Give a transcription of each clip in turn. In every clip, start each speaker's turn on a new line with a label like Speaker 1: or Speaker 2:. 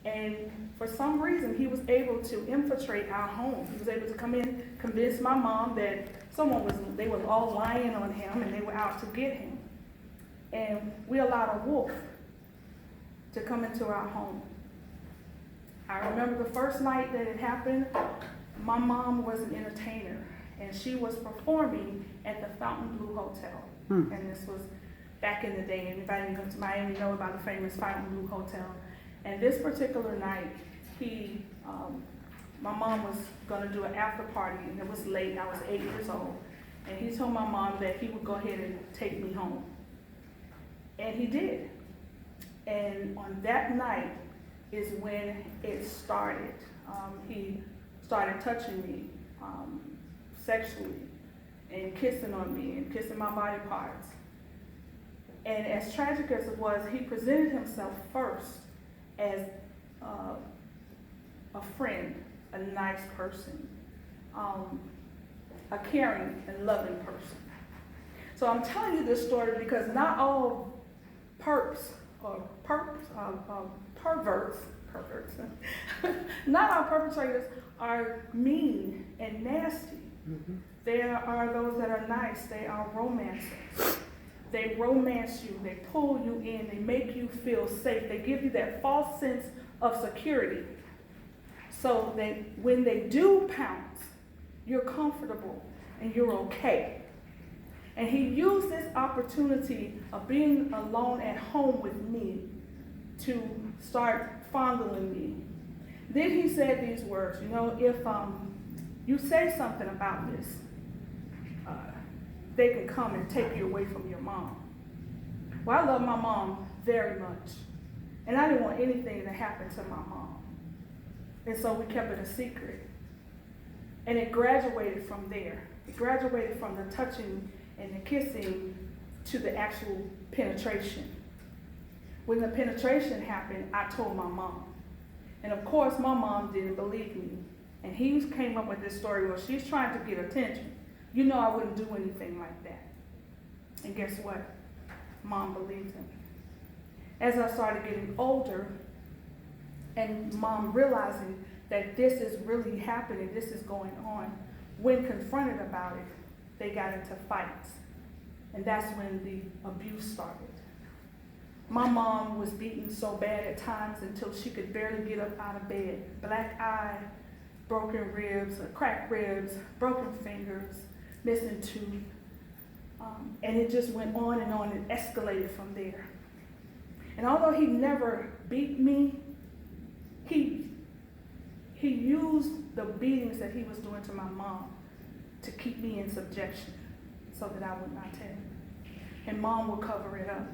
Speaker 1: And for some reason, he was able to infiltrate our home. He was able to come in, convince my mom that they were all lying on him and they were out to get him. And we allowed a wolf to come into our home. I remember the first night that it happened, my mom was an entertainer and she was performing at the Fountain Blue Hotel. And this was back in the day. Anybody who goes to Miami know about the famous Fountain Blue Hotel. And this particular night, my mom was gonna do an after party and it was late, I was 8 years old. And he told my mom that he would go ahead and take me home. And he did. And on that night is when it started. He started touching me sexually and kissing on me and kissing my body parts. And as tragic as it was, he presented himself first as a friend, a nice person, a caring and loving person. So I'm telling you this story because not all perverts, not all perpetrators are mean and nasty. There are those that are nice. They are romancers. They romance you. They pull you in. They make you feel safe. They give you that false sense of security. So that when they do pounce, you're comfortable and you're okay. And he used this opportunity of being alone at home with me to start fondling me. Then he said these words, if you say something about this, they can come and take you away from your mom. Well, I love my mom very much. And I didn't want anything to happen to my mom. And so we kept it a secret. And it graduated from there. It graduated from the touching and the kissing to the actual penetration. When the penetration happened, I told my mom. And of course, my mom didn't believe me. And he came up with this story where she's trying to get attention. I wouldn't do anything like that. And guess what? Mom believed him. As I started getting older, and mom realizing that this is really happening, this is going on, when confronted about it, they got into fights. And that's when the abuse started. My mom was beaten so bad at times until she could barely get up out of bed. Black eye, broken ribs, cracked ribs, broken fingers, missing tooth. And it just went on and escalated from there. And although he never beat me, he used the beatings that he was doing to my mom to keep me in subjection so that I would not tell. And mom would cover it up.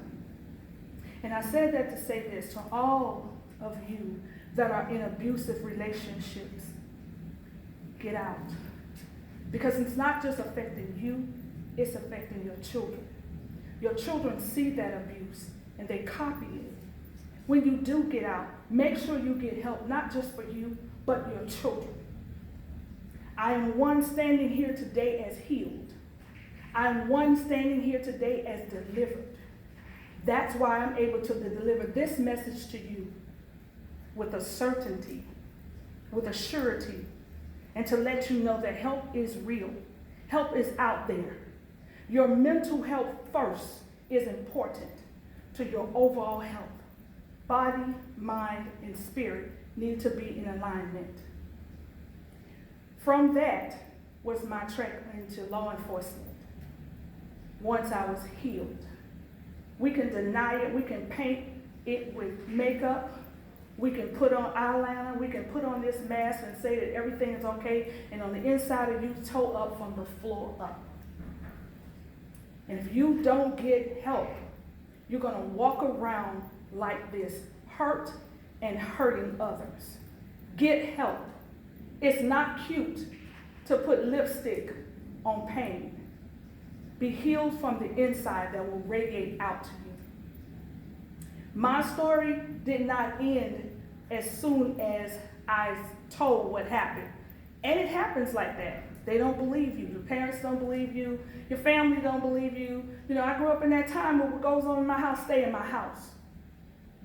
Speaker 1: And I said that to say this to all of you that are in abusive relationships. Get out. Because it's not just affecting you, it's affecting your children. Your children see that abuse and they copy it. When you do get out, make sure you get help, not just for you, but your children. I am one standing here today as healed. I am one standing here today as delivered. That's why I'm able to deliver this message to you with a certainty, with a surety, and to let you know that help is real. Help is out there. Your mental health first is important to your overall health. Body, mind, and spirit need to be in alignment. From that was my trek into law enforcement. Once I was healed. We can deny it, we can paint it with makeup, we can put on eyeliner, we can put on this mask and say that everything is okay, and on the inside of you, toe up from the floor up. And if you don't get help, you're going to walk around like this, hurt and hurting others. Get help. It's not cute to put lipstick on pain. Be healed from the inside that will radiate out to you. My story did not end as soon as I told what happened. And it happens like that. They don't believe you. Your parents don't believe you. Your family don't believe you. I grew up in that time where what goes on in my house, stay in my house.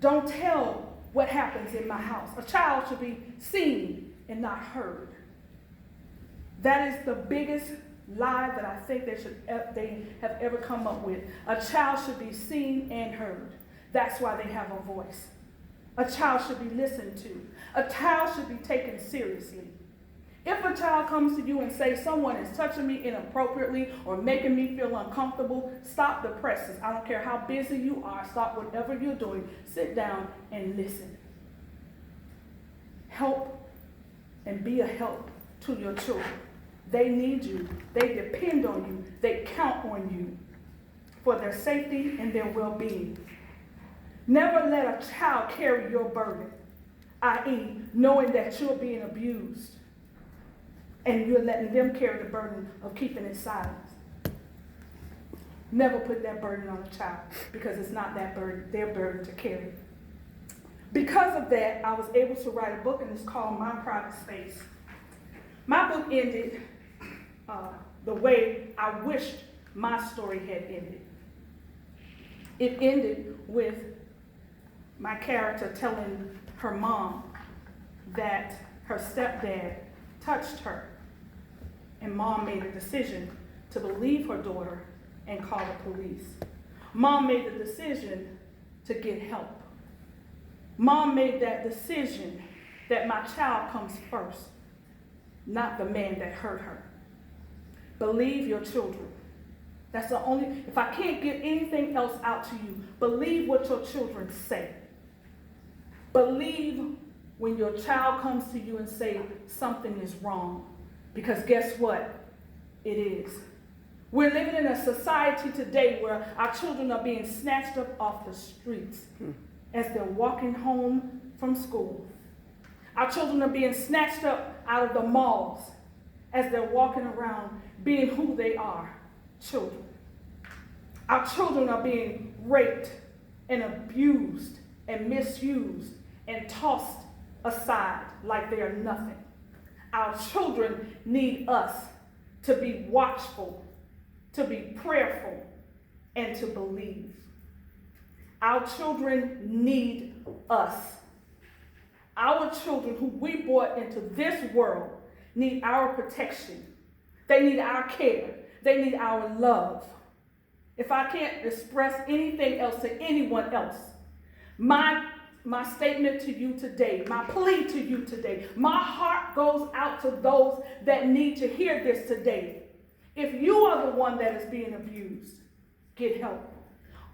Speaker 1: Don't tell what happens in my house. A child should be seen and not heard. That is the biggest lie that I think they have ever come up with. A child should be seen and heard. That's why they have a voice. A child should be listened to. A child should be taken seriously. If a child comes to you and says, someone is touching me inappropriately or making me feel uncomfortable, stop the presses. I don't care how busy you are. Stop whatever you're doing. Sit down and listen. Help and be a help to your children. They need you. They depend on you. They count on you for their safety and their well-being. Never let a child carry your burden, i.e., knowing that you're being abused and you're letting them carry the burden of keeping it silent. Never put that burden on a child because it's not their burden to carry. Because of that, I was able to write a book, and it's called My Private Space. My book ended the way I wished my story had ended. It ended with my character telling her mom that her stepdad touched her, and mom made a decision to believe her daughter and call the police. Mom made the decision to get help. Mom made that decision that my child comes first, not the man that hurt her. Believe your children. That's the only, if I can't get anything else out to you, believe what your children say. Believe when your child comes to you and say something is wrong, because guess what? It is. We're living in a society today where our children are being snatched up off the streets as they're walking home from school. Our children are being snatched up out of the malls as they're walking around being who they are, children. Our children are being raped and abused and misused and tossed aside like they are nothing. Our children need us to be watchful, to be prayerful, and to believe. Our children need us. Our children who we brought into this world need our protection. They need our care. They need our love. If I can't express anything else to anyone else, my statement to you today, my plea to you today, my heart goes out to those that need to hear this today. If you are the one that is being abused, get help.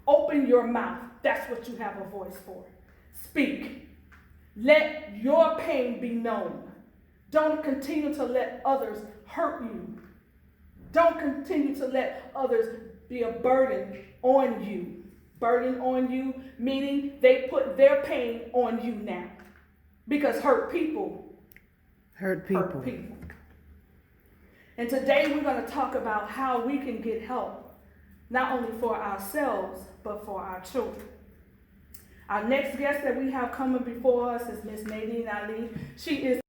Speaker 1: Open your mouth. That's what you have a voice for. Speak. Let your pain be known. Don't continue to let others hurt you. Don't continue to let others be a burden on you. Burden on you, meaning they put their pain on you now. Because hurt people. And today we're going to talk about how we can get help, not only for ourselves, but for our children. Our next guest that we have coming before us is Miss Nadine Ali. She is